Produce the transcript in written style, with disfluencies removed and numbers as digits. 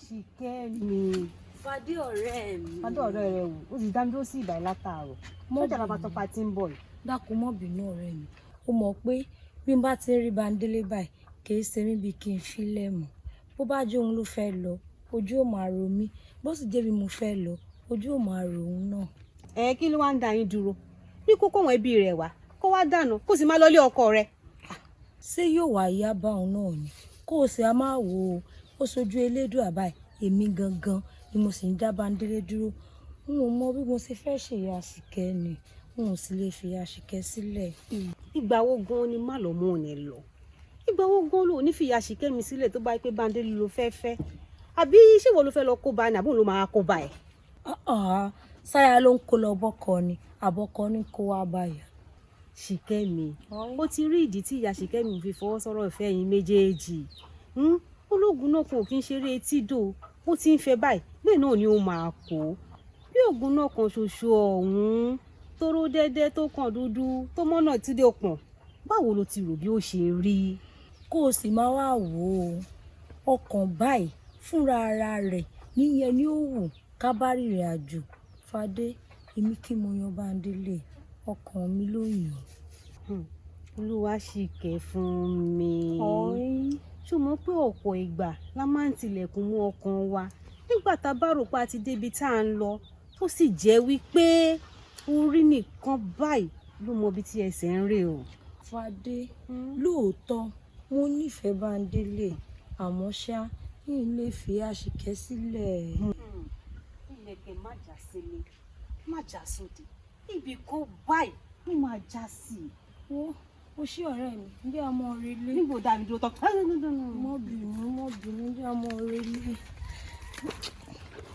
Àṣìkẹ́ mi. Fadé ọ̀rẹ́ mi. Fadé ọ̀rẹ́ rẹ wò, ó sì dá mi dúró sí ìbàyí látàárọ̀. Mọ́jà bàbá tó pa tí ń bọ̀ yìí. Dákun mọ́ bínú ọ̀rẹ́ mi. Ó mọ̀ pé bí n bá ti rí Bándélé báyìí, kì í ṣe mí bí kí n filẹ̀ mọ́. Bó bá jẹ́ òun ló fẹ́ lọ, ojú ò máa ro mí. Bó sì jẹ́ bí mo fẹ́ lọ, ojú ò máa ro òun náà. Kí ló wá ń da yín dúró? Ní kókó wọn ẹbí rẹ̀ wá, kó wá dànù, kó sì máa lọ ilé ọkọ rẹ̀. Ṣé yóò wá yá bá òun náà ni? Kó o sì á máa wò ó sojú elédùn àbáyé èmi gangan ni mo sì ń dá Bándélé dúró. N ò mọ bí mo ṣe fẹ́ ṣe Àṣìkẹ́ ni, n ò sì lè fi Àṣìkẹ́ sílẹ̀. Ìgbà wo gan ni má lọ mú òun ẹ lọ? Ìgbà wo gan ló ní fi Àṣìkẹ́ mi sílẹ̀ tó bá yẹ pé Bándélé ló fẹ́ fẹ́? Àbí ṣé wo ló fẹ́ lọ kó bá ni àbí òun ló máa kó bá ẹ̀? Sáyà ló ń kó lọ bọ́kọ ni àbọ̀kọ ní kó wá báyà. Ṣìkẹ́ mi, ó ti rí ìdí tí ìyá Ṣìkẹ́ mi fi fọwọ́ sọ̀rọ̀ ìfẹ́ yín méjèèjì. Ológun náà kò kí ń ṣeré etídò, ó ti ń fẹ́ báyìí bẹ́ẹ̀ náà ni ó máa kó. Bí ògùn náà kan ṣoṣo ọ̀hún tóró dẹ́dẹ́ tó kàn dúdú tó mọ́nà tí dé pọ̀n, báwo lo ti rò bí ó ṣe rí? Kó o sì máa wá wò ó, ọkàn báyìí fúnra ara rẹ̀ níyẹn ni ó wù ká bá rìnrìn àjò. Fadé, èmi kí mo yan Bándélé, ọkàn mi ló yàn. Olúwa Ṣìkẹ́ fún mi. Ṣó mọ̀ pé ọ̀pọ̀ ìgbà la máa ń tilẹ̀kùn mú ọkàn wa nígbà tá a bá rò pé a ti débi tá à ń lọ tó sì jẹ́ wípé orí nìkan báyìí ló mọ ibi tí ẹsẹ̀ ń rè o. Fadé, lóòótọ́ mo nífẹ̀ẹ́ Bándélé àmọ́ ṣá yìí lè fi Àṣìkẹ́ sílẹ̀. Ilẹ̀kẹ̀ má já sílé má já sóde ibì kan báyìí ló máa já sí i. Ó ṣí ọ̀rẹ́ mi bí a mọ orí ilé. Níbo dàbí dúró tán. Mọ́ bínú bí a mọ orí ilé.